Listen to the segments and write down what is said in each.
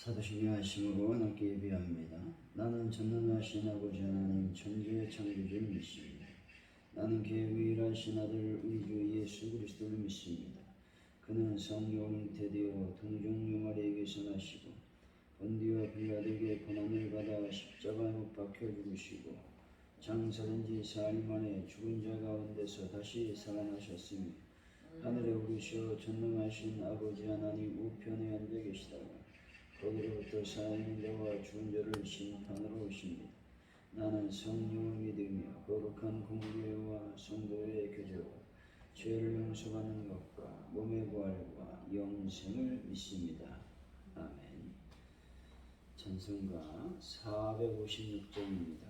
사도신경 하심으로 하나님께 예배합니다. 나는 전능하신 아버지 하나님 천지의 창조주를 믿습니다. 나는 그의 유일하신 아들 우리 주 예수 그리스도를 믿습니다. 그는 성령 잉태되어 동정 요마리에게서 나시고 본디와 빌라도에게 고난을 받아 십자가에 못 박혀 죽으시고 장사된 지 4일 만에 죽은 자 가운데서 다시 살아나셨으며 하늘에 오르셔 전능하신 아버지 하나님 우편에 앉아 계시다가 거기로부터 살아있는 자와 죽은 자를 심판하러 오십니다. 나는 성령을 믿으며 거룩한 공교회와 성도의 교제와 죄를 용서받는 것과 몸의 부활과 영생을 믿습니다. 아멘. 찬송가 456장입니다.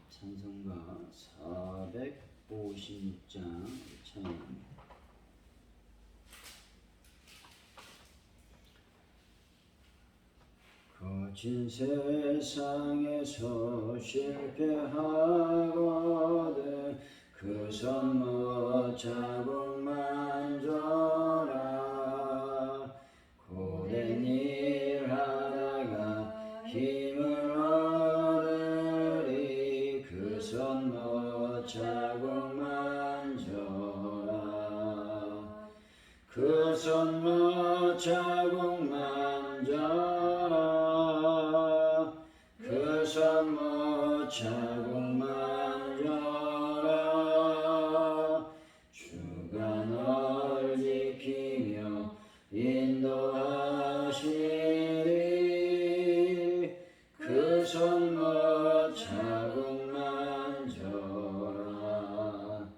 찬송가 456장 찬양합니다. 거친 세상에서 실패하거든 그 손 못 자국만 줘라. 고된 일 하다가 힘을 얻으리 그 손 못 자국만 줘라. 그 손 못 자국만 줘라. 그 손 못 자국만 줘라. 주가 널 지키며 인도하시리. 그 손 못 자국만 줘라.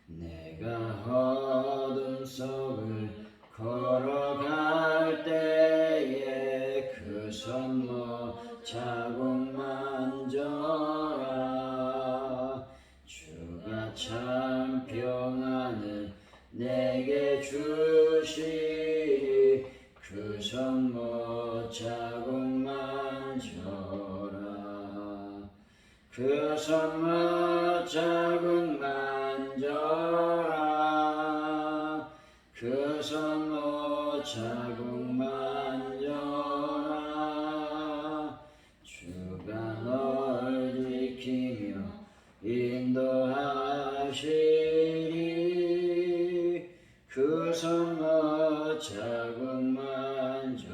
내가 어둠 속을 걸어갈 때에 그 손 못 자국만 줘라. 주가 참 평안을 내게 주시리. 그 손 못 자국만 줘라. 그 손 못 자국만 줘라. 그 손 못 자국만 줘라. 주가 널 지키며 인도하시리. 그 손 못 자국만 줘라.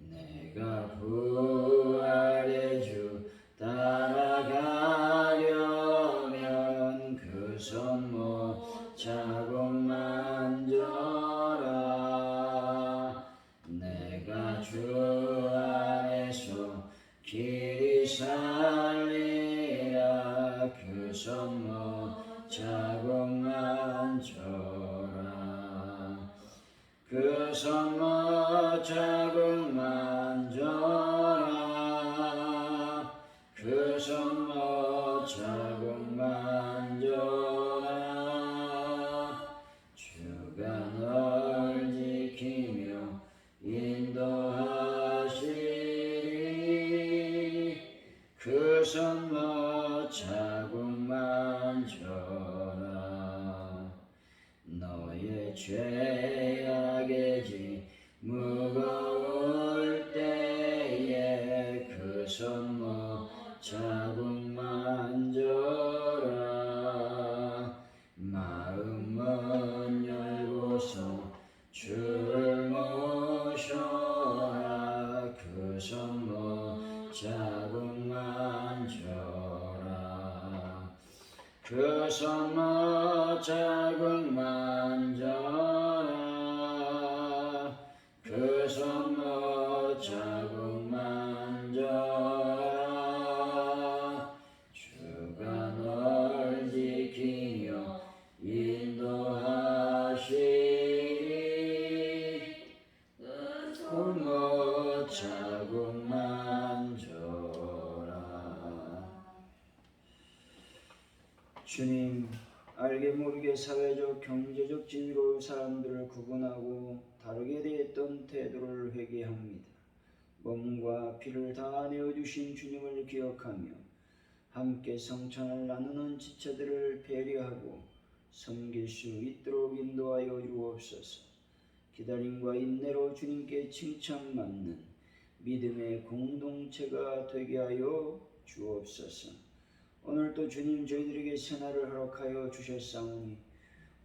내가 부활의 주 따라가려면 그 손 못 자국만 줘라. 내가 주 안에서 길이 살리라. 그 손 못 자국만 줘라. 그 손 못 자국만 줘라. 그 손 못 자국만 줘라. 주가 널 지키며 인도하시리. 그 손 못 자국만 줘라. 너의 죄악의 짐 무거울 때에 그 손 못 자국만 줘라. 마음은 열고서 주를 모셔라. 그 손 못 자국만 줘라. 그 손 못 자국만 줘라. 그 손 못 자국만 줘라. 주가 널 지키며 인도하시리. 그 손 못 자국만 줘라. 주님, 알게 모르게 사회적 경제적 지위로 사람들을 구분하고 다르게 대했던 태도를 회개합니다. 몸과 피를 다 내어주신 주님을 기억하며 함께 성찬을 나누는 지체들을 배려하고 섬길 수 있도록 인도하여 주옵소서. 기다림과 인내로 주님께 칭찬받는 믿음의 공동체가 되게 하여 주옵소서. 오늘도 주님 저희들에게 새날을 허락하여 주셨사오니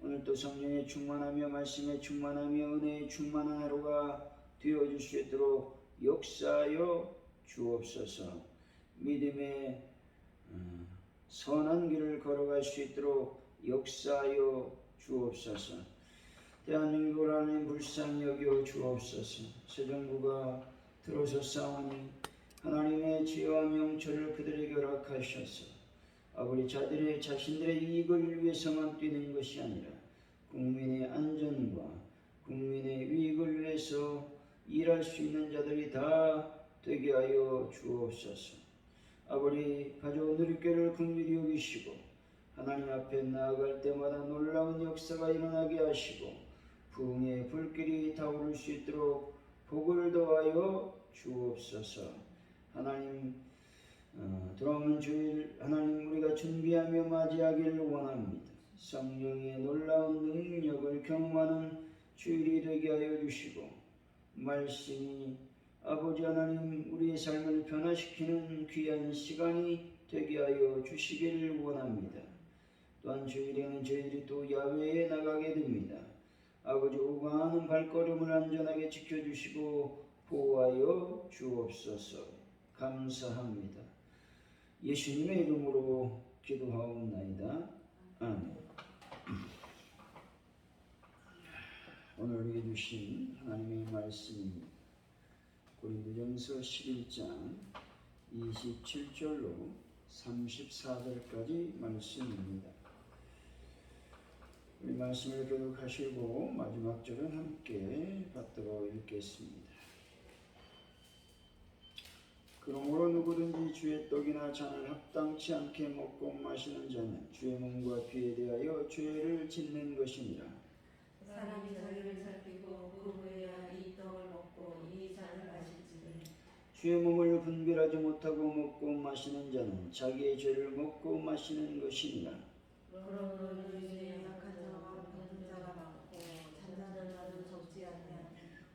오늘도 성령의 충만하며 말씀의 충만하며 은혜의 충만한 하루가 되어줄 수 있도록 역사하여 주옵소서. 믿음의 선한 길을 걸어갈 수 있도록 역사하여 주옵소서. 대한민국을 하나님 불쌍히 여겨 주옵소서. 새 정부가 들어섰사오니 하나님의 지혜와 명철을 그들에게 허락하셔서 아버지 자신들의 이익을 위해서만 뛰는 것이 아니라 국민의 안전과 국민의 이익을 위해서 일할 수 있는 자들이 다 되게 하여 주옵소서. 아버지 가져온 누리교를 긍휼히 여기시고 하나님 앞에 나아갈 때마다 놀라운 역사가 일어나게 하시고 부흥의 불길이 타오를 수 있도록 복을 더하여 주옵소서. 하나님 돌아오는 주일 하나님 우리가 준비하며 맞이하기를 원합니다. 성령의 놀라운 능력을 경험하는 주일이 되게 하여 주시고 말씀이 아버지 하나님 우리의 삶을 변화시키는 귀한 시간이 되게 하여 주시기를 원합니다. 또한 주일에는 저희들이 또 야외에 나가게 됩니다. 아버지 오가는 발걸음을 안전하게 지켜주시고 보호하여 주옵소서. 감사합니다. 예수님의 이름으로 기도하옵나이다. 아멘. 오늘 우리에게 주신 하나님의 말씀입니다. 고린도전서 11장 27절로 34절까지 말씀입니다. 우리 말씀을 교독하시고 마지막 절은 함께 받들어 읽겠습니다. 그러므로 누구든지 주의 떡이나 잔을 합당치 않게 먹고 마시는 자는 주의 몸과 피에 대하여 죄를 짓는 것이니라. 사람이 자기를 살피고 그 후에야 이 떡을 먹고 이 잔을 마실지니 주의 몸을 분별하지 못하고 먹고 마시는 자는 자기의 죄를 먹고 마시는 것이니라. 그러므로 너희의 약한 자와 병든 자가 많고 잔잔한 자도 적지 아니하니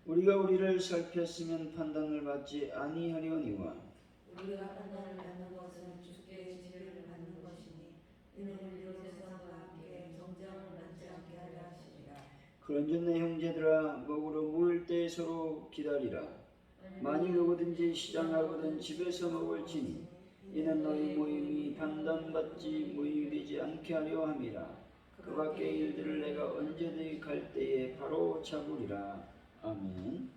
우리가 우리를 살폈으면 판단을 받지 아니하려니와 우리가 판단을 받는 것은 주께 지혜를 받는 것이니 이는 우리로 세상과 함께 정죄함을 받지 않게 하려 하시리라. 그런즉 내 형제들아 먹으러 모일 때 서로 기다리라. 만일 누구든지 시장하거든 집에서 먹을지니 이는 너희 모임이 판단받지 모임이 되지 않게 하려 함이라. 그 밖의 일들을 내가 언제든지 갈 때에 바로 잡으리라. 아멘.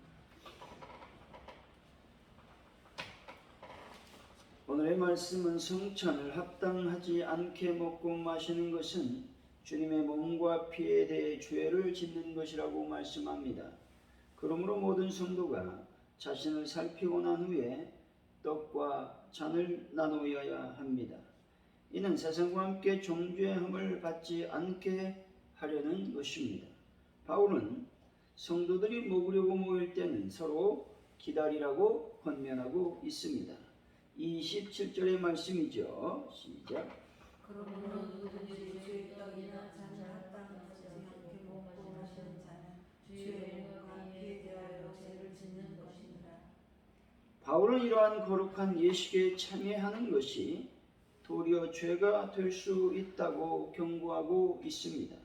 오늘의 말씀은 성찬을 합당하지 않게 먹고 마시는 것은 주님의 몸과 피에 대해 죄를 짓는 것이라고 말씀합니다. 그러므로 모든 성도가 자신을 살피고 난 후에 떡과 잔을 나누어야 합니다. 이는 세상과 함께 정죄함을 받지 않게 하려는 것입니다. 바울은 성도들이 먹으려고 모일 때는 서로 기다리라고 권면하고 있습니다. 27절의 말씀이죠. 시작. 그러므로 누구든지 주의 떡이나 잔을 합당하지 않게 먹고 마시는 자는 주의 몸과 피에 대하여 죄를 짓는 것이니라. 바울은 이러한 거룩한 예식에 참여하는 것이 도리어 죄가 될 수 있다고 경고하고 있습니다.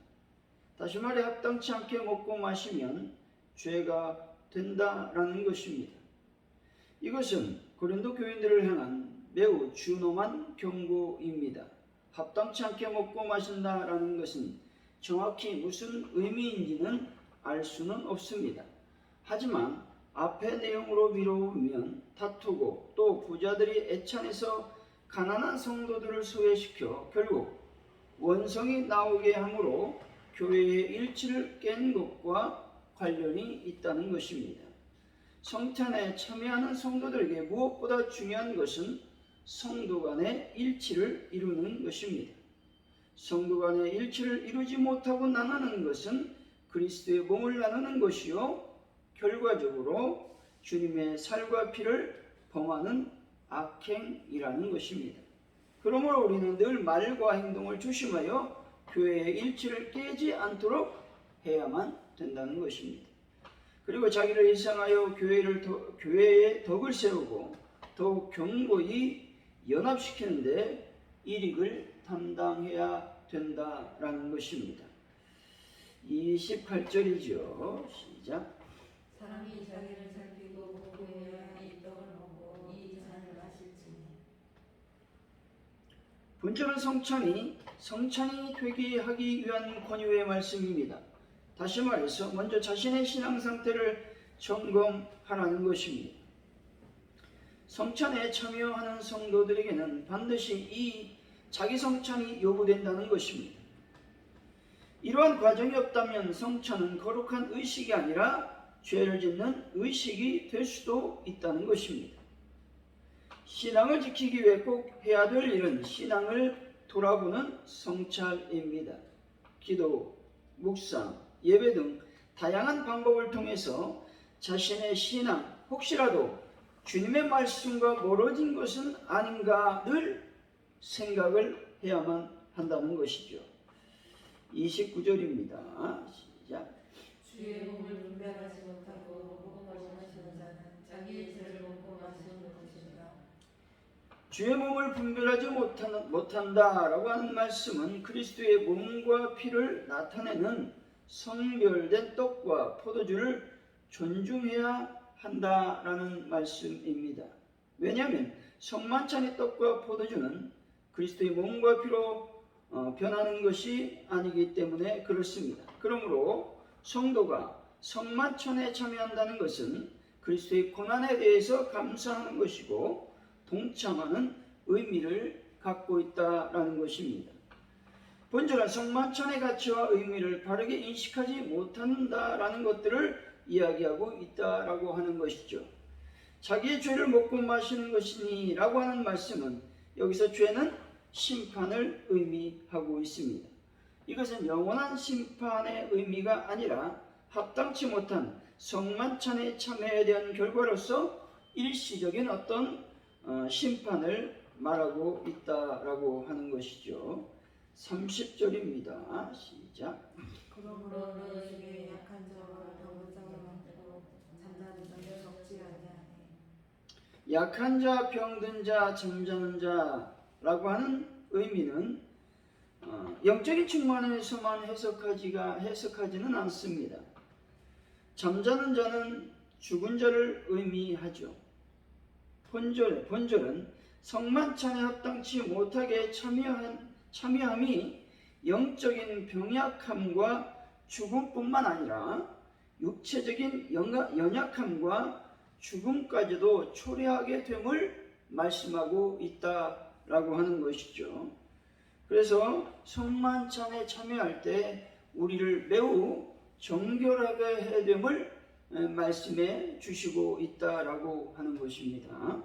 다시 말해 합당치 않게 먹고 마시면 죄가 된다라는 것입니다. 이것은 고린도 교인들을 향한 매우 준엄한 경고입니다. 합당치 않게 먹고 마신다라는 것은 정확히 무슨 의미인지는 알 수는 없습니다. 하지만 앞의 내용으로 미뤄보면 다투고 또 부자들이 애찬해서 가난한 성도들을 소외시켜 결국 원성이 나오게 함으로 교회의 일치를 깬 것과 관련이 있다는 것입니다. 성찬에 참여하는 성도들에게 무엇보다 중요한 것은 성도 간의 일치를 이루는 것입니다. 성도 간의 일치를 이루지 못하고 나누는 것은 그리스도의 몸을 나누는 것이요 결과적으로 주님의 살과 피를 범하는 악행이라는 것입니다. 그러므로 우리는 늘 말과 행동을 조심하여 교회의 일치를 깨지 않도록 해야만 된다는 것입니다. 그리고 자기를 희생하여 교회의 덕을 세우고 더욱 견고히 연합시키는데 일익을 담당해야 된다라는 것입니다. 28절이죠. 시작. 사람이 자기를 살피고 복구해야 이 떡을 먹고 이 잔을 마실지니. 본절은 성찬이 되게 하기 위한 권유의 말씀입니다. 다시 말해서 먼저 자신의 신앙 상태를 점검하라는 것입니다. 성찬에 참여하는 성도들에게는 반드시 이 자기 성찬이 요구된다는 것입니다. 이러한 과정이 없다면 성찬은 거룩한 의식이 아니라 죄를 짓는 의식이 될 수도 있다는 것입니다. 신앙을 지키기 위해 꼭 해야 될 일은 신앙을 돌아보는 성찰입니다. 기도, 묵상, 예배 등 다양한 방법을 통해서 자신의 신앙, 혹시라도 주님의 말씀과 멀어진 것은 아닌가 늘 생각을 해야만 한다는 것이죠. 29절입니다. 시작. 주의 몸을 분별하지 못하고 먹고 마시는 자는 자기의 죄를 먹고 마시는 것입니다. 주의 몸을 분별하지 못한다라고 하는 말씀은 그리스도의 몸과 피를 나타내는 성별된 떡과 포도주를 존중해야 한다라는 말씀입니다. 왜냐하면 성만찬의 떡과 포도주는 그리스도의 몸과 피로 변하는 것이 아니기 때문에 그렇습니다. 그러므로 성도가 성만찬에 참여한다는 것은 그리스도의 고난에 대해서 감사하는 것이고 동참하는 의미를 갖고 있다라는 것입니다. 본절은 성만찬의 가치와 의미를 바르게 인식하지 못한다라는 것들을 이야기하고 있다라고 하는 것이죠. 자기의 죄를 먹고 마시는 것이니 라고 하는 말씀은 여기서 죄는 심판을 의미하고 있습니다. 이것은 영원한 심판의 의미가 아니라 합당치 못한 성만찬에 참여에 대한 결과로서 일시적인 어떤 심판을 말하고 있다라고 하는 것이죠. 30절입니다. 시작. 그러므로 너희에게 약한 자와 병든 자와 잠자는 자를 적지 아니하니. 약한 자, 병든 자, 잠자는 자라고 하는 의미는 영적인 측면에서만 해석하지는 않습니다. 잠자는 자는 죽은 자를 의미하죠. 본절은 성만찬에 합당치 못하게 참여함이 영적인 병약함과 죽음뿐만 아니라 육체적인 연약함과 죽음까지도 초래하게 됨을 말씀하고 있다라고 하는 것이죠. 그래서 성만찬에 참여할 때 우리를 매우 정결하게 해야 됨을 말씀해 주시고 있다라고 하는 것입니다.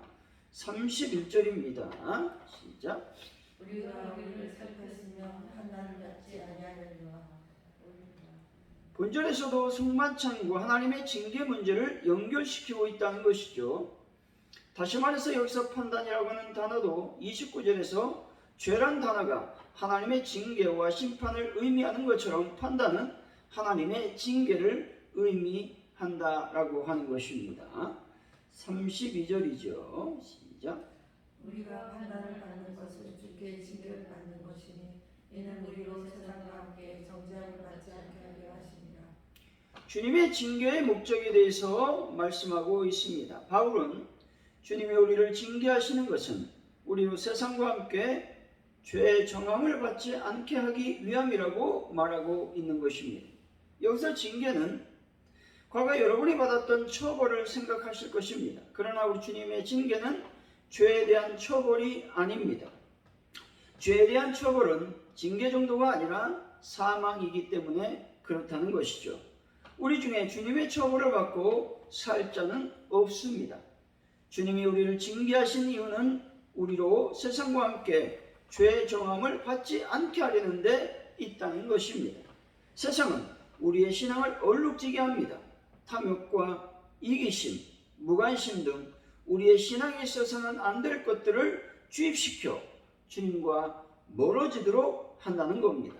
31절입니다. 시작. 우리가 우리를 살폈으며 하나님 같지 아니하느니와. 본절에서도 성만찬과 하나님의 징계 문제를 연결시키고 있다는 것이죠. 다시 말해서 여기서 판단이라고 하는 단어도 29절에서 죄란 단어가 하나님의 징계와 심판을 의미하는 것처럼 판단은 하나님의 징계를 의미한다라고 하는 것입니다. 32절이죠. 시작. 우리가 판단을 받는 것은 주께 징계를 받는 것이니 이는 우리로 세상과 함께 정죄함을 받지 않게 하려 하십니다. 주님의 징계의 목적에 대해서 말씀하고 있습니다. 바울은 주님이 우리를 징계하시는 것은 우리로 세상과 함께 죄의 정함을 받지 않게 하기 위함이라고 말하고 있는 것입니다. 여기서 징계는 과거 여러분이 받았던 처벌을 생각하실 것입니다. 그러나 우리 주님의 징계는 죄에 대한 처벌이 아닙니다. 죄에 대한 처벌은 징계 정도가 아니라 사망이기 때문에 그렇다는 것이죠. 우리 중에 주님의 처벌을 받고 살 자는 없습니다. 주님이 우리를 징계하신 이유는 우리로 세상과 함께 죄의 정함을 받지 않게 하려는 데 있다는 것입니다. 세상은 우리의 신앙을 얼룩지게 합니다. 탐욕과 이기심, 무관심 등 우리의 신앙에 있어서는 안 될 것들을 주입시켜 주님과 멀어지도록 한다는 겁니다.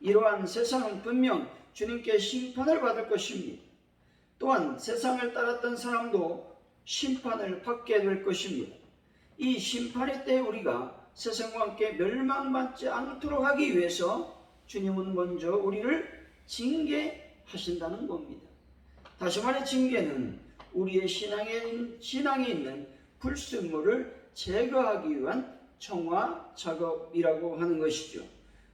이러한 세상은 분명 주님께 심판을 받을 것입니다. 또한 세상을 따랐던 사람도 심판을 받게 될 것입니다. 이 심판의 때 우리가 세상과 함께 멸망받지 않도록 하기 위해서 주님은 먼저 우리를 징계하신다는 겁니다. 다시 말해 징계는 우리의 신앙에 있는 불순물을 제거하기 위한 청화 작업이라고 하는 것이죠.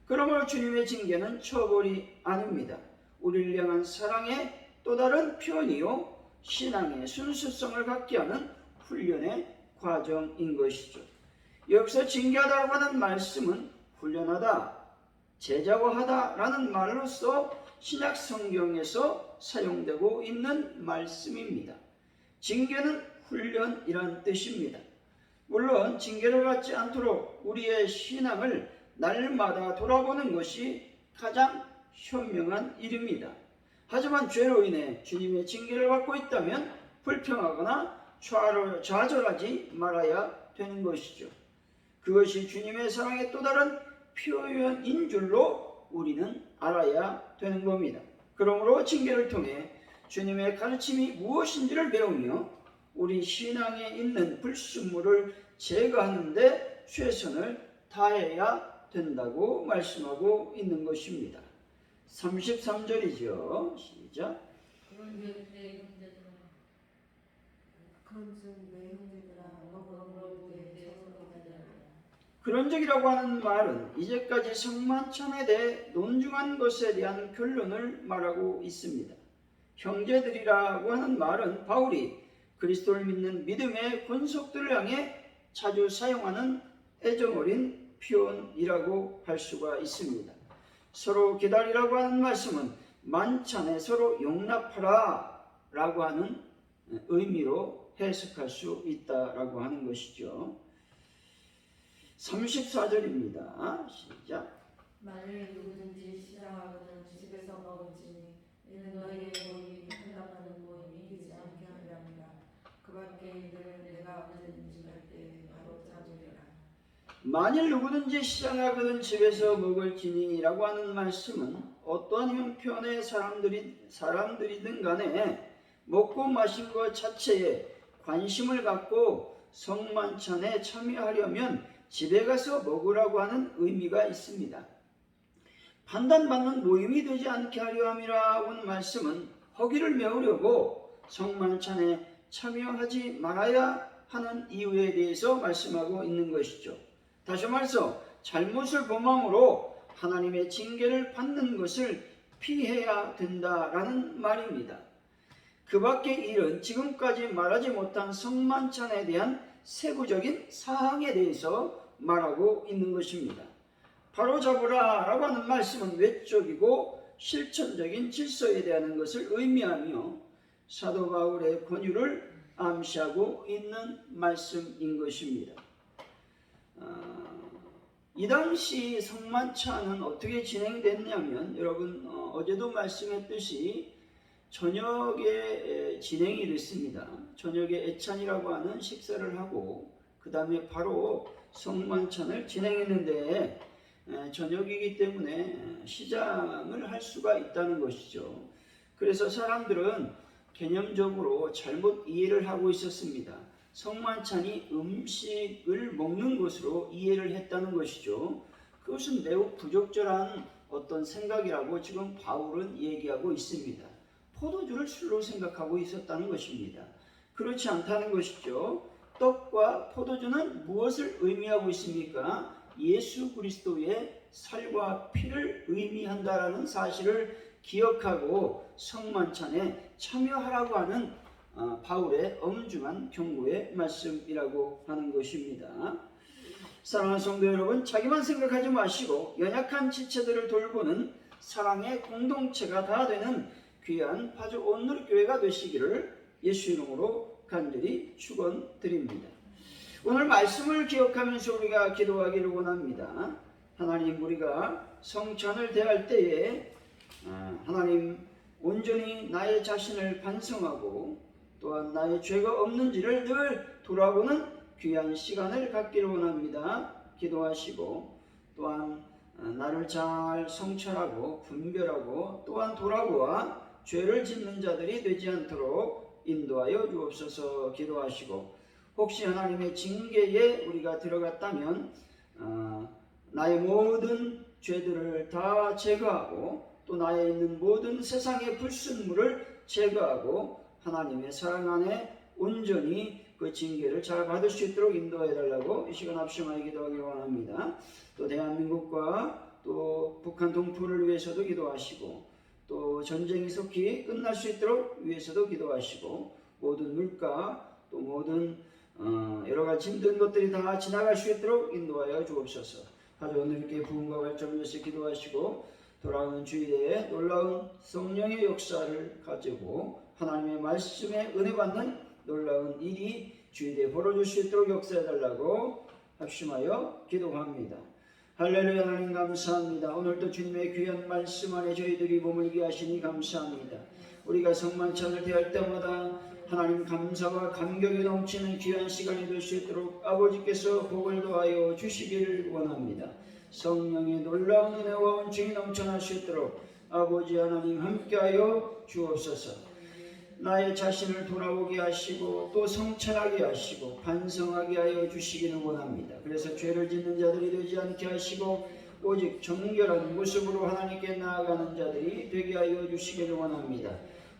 그러므로 주님의 징계는 처벌이 아닙니다. 우리를 향한 사랑의 또 다른 표현이요, 신앙의 순수성을 갖게 하는 훈련의 과정인 것이죠. 여기서 징계하다라고 하는 말씀은 훈련하다, 제자화하다 라는 말로서 신약 성경에서 사용되고 있는 말씀입니다. 징계는 훈련이란 뜻입니다. 물론 징계를 받지 않도록 우리의 신앙을 날마다 돌아보는 것이 가장 현명한 일입니다. 하지만 죄로 인해 주님의 징계를 받고 있다면 불평하거나 좌절하지 말아야 되는 것이죠. 그것이 주님의 사랑의 또 다른 표현인 줄로 우리는 알아야 되는 겁니다. 그러므로 징계를 통해 주님의 가르침이 무엇인지를 배우며 우리 신앙에 있는 불순물을 제거하는 데 최선을 다해야 된다고 말씀하고 있는 것입니다. 33절이죠. 시작. 그런즉 내 형제들아 너희로 내 손을 기다려라. 그런적이라고 하는 말은 이제까지 성만찬에 대해 논중한 것에 대한 결론을 말하고 있습니다. 형제들이라고 하는 말은 바울이 그리스도를 믿는 믿음의 권속들을 향해 자주 사용하는 애정어린 표현이라고 할 수가 있습니다. 서로 기다리라고 하는 말씀은 만찬에 서로 용납하라 라고 하는 의미로 해석할 수 있다라고 하는 것이죠. 34절입니다. 시작. 만일 누구든지 시장하거든 집에서 먹을지니 이는 너희의 모임이 한답하는 모임이 되지 않게 하려 함이라. 그 밖에 이들을 내가 언제든지 갈 때 바로 잡으리라. 만일 누구든지 시장하거든 집에서 먹을지니라고 하는 말씀은 어떠한 형편의 사람들이든 간에 먹고 마신 것 자체에 관심을 갖고 성만찬에 참여하려면 집에 가서 먹으라고 하는 의미가 있습니다. 판단받는 모임이 되지 않게 하려 함이라고 하는 말씀은 허기를 메우려고 성만찬에 참여하지 말아야 하는 이유에 대해서 말씀하고 있는 것이죠. 다시 말해서 잘못을 범함으로 하나님의 징계를 받는 것을 피해야 된다라는 말입니다. 그 밖의 일은 지금까지 말하지 못한 성만찬에 대한 세부적인 사항에 대해서 말하고 있는 것입니다. 바로잡으라 라고 하는 말씀은 외적이고 실천적인 질서에 대한 것을 의미하며 사도 바울의 권유를 암시하고 있는 말씀인 것입니다. 이 당시 성만찬은 어떻게 진행됐냐면 여러분 어제도 말씀했듯이 저녁에 진행이 됐습니다. 저녁에 애찬이라고 하는 식사를 하고 그 다음에 바로 성만찬을 진행했는데 저녁이기 때문에 시장을 할 수가 있다는 것이죠. 그래서 사람들은 개념적으로 잘못 이해를 하고 있었습니다. 성만찬이 음식을 먹는 것으로 이해를 했다는 것이죠. 그것은 매우 부적절한 어떤 생각이라고 지금 바울은 얘기하고 있습니다. 포도주를 술로 생각하고 있었다는 것입니다. 그렇지 않다는 것이죠. 떡과 포도주는 무엇을 의미하고 있습니까? 예수 그리스도의 살과 피를 의미한다라는 사실을 기억하고 성만찬에 참여하라고 하는 바울의 엄중한 경고의 말씀이라고 하는 것입니다. 사랑하는 성도 여러분, 자기만 생각하지 마시고 연약한 지체들을 돌보는 사랑의 공동체가 다 되는 귀한 파주 온누리교회가 되시기를 예수 이름으로 간절히 축원드립니다. 오늘 말씀을 기억하면서 우리가 기도하기를 원합니다. 하나님, 우리가 성찬을 대할 때에 하나님 온전히 나의 자신을 반성하고 또한 나의 죄가 없는지를 늘 돌아보는 귀한 시간을 갖기를 원합니다. 기도하시고 또한 나를 잘 성찰하고 분별하고 또한 돌아보아 죄를 짓는 자들이 되지 않도록 인도하여 주옵소서 기도하시고 혹시 하나님의 징계에 우리가 들어갔다면 나의 모든 죄들을 다 제거하고 또 나에 있는 모든 세상의 불순물을 제거하고 하나님의 사랑 안에 온전히 그 징계를 잘 받을 수 있도록 인도해 달라고 이 시간 합심하여 기도하기를 원합니다. 또 대한민국과 또 북한 동포를 위해서도 기도하시고 또 전쟁이 속히 끝날 수 있도록 위해서도 기도하시고 모든 물가 또 모든 여러 가지 힘든 것들이 다 지나갈 수 있도록 인도하여 주옵소서. 가져온 이렇게 부흥과 발전을 위해서 기도하시고 돌아오는 주일에 놀라운 성령의 역사를 가지고 하나님의 말씀에 은혜 받는 놀라운 일이 주일에 벌어질 수 있도록 역사해 달라고 합심하여 기도합니다. 할렐루야. 하나님 감사합니다. 오늘도 주님의 귀한 말씀 안에 저희들이 머물게 하시니 감사합니다. 우리가 성만찬을 대할 때마다 하나님 감사와 감격이 넘치는 귀한 시간이 될 수 있도록 아버지께서 복을 더하여 주시기를 원합니다. 성령의 놀라운 은혜와 온증이 넘쳐날 수 있도록 아버지 하나님 함께하여 주옵소서. 나의 자신을 돌아보게 하시고 또 성찰하게 하시고 반성하게 하여 주시기를 원합니다. 그래서 죄를 짓는 자들이 되지 않게 하시고 오직 정결한 모습으로 하나님께 나아가는 자들이 되게 하여 주시기를 원합니다.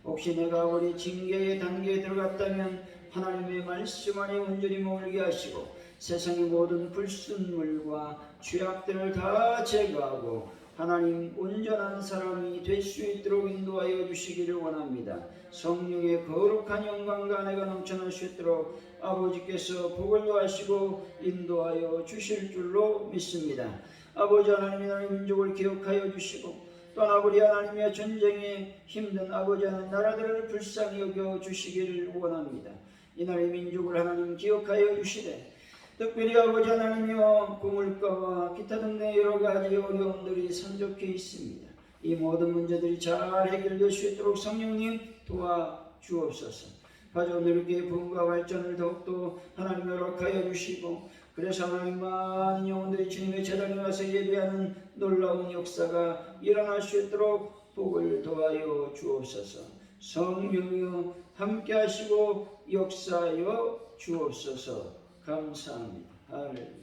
혹시 내가 우리 징계의 단계에 들어갔다면 하나님의 말씀 안에 온전히 머물게 하시고 세상의 모든 불순물과 죄악들을 다 제거하고 하나님 온전한 사람이 될 수 있도록 인도하여 주시기를 원합니다. 성령의 거룩한 영광과 은혜가 넘쳐날 수 있도록 아버지께서 복을 더하시고 인도하여 주실 줄로 믿습니다. 아버지 하나님이 나의 민족을 기억하여 주시고 또한 아버지 하나님의 전쟁에 힘든 아버지 하나님 나라들을 불쌍히 여겨 주시기를 원합니다. 이 나라의 민족을 하나님 기억하여 주시되 특별히 아버지 하나님이여 고물가와 기타 등의 여러 가지 어려움들이 산적해 있습니다. 이 모든 문제들이 잘 해결될 수 있도록 성령님 도와주옵소서. 가져온 이렇게 부흥과 발전을 더욱더 하나님 허락하여 주시고 그래서 하나님 많은 영혼들이 주님의 제단에 와서 예배하는 놀라운 역사가 일어날 수 있도록 복을 더하여 주옵소서. 성령이여 함께 하시고 역사하여 주옵소서. 감사합니다. 할렐루야.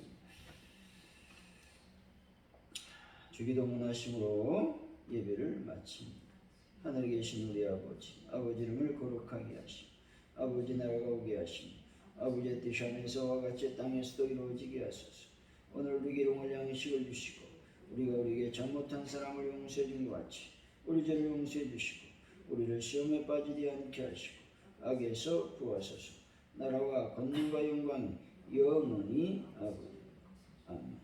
주기도문 하심으로 예배를 마칩니다. 하늘에 계신 우리 아버지, 아버지 이름을 거룩하게 하시고 아버지 나라가 오게 하시고 아버지의 뜻이 하늘에서와 같이 땅에서도 이루어지게 하소서. 오늘 우리에게 일용할 양식을 주시고 우리가 우리에게 잘못한 사람을 용서해 준 것 같이 우리 죄를 용서해 주시고 우리를 시험에 빠지지 않게 하시고 악에서 구하소서. 나라와 권능과 영광이 영원히 아버지. 아멘.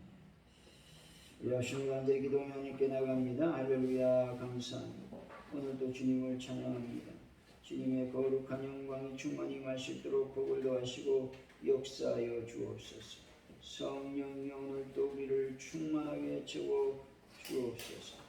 우리 하시는 가운데 기도하며 하나님께 나갑니다. 할렐루야. 감사합니다. 오늘도 주님을 찬양합니다. 주님의 거룩한 영광이 충만히 임할 수 있도록 복을 더하시고 역사하여 주옵소서. 성령이 오늘도 우리를 충만하게 채워 주옵소서.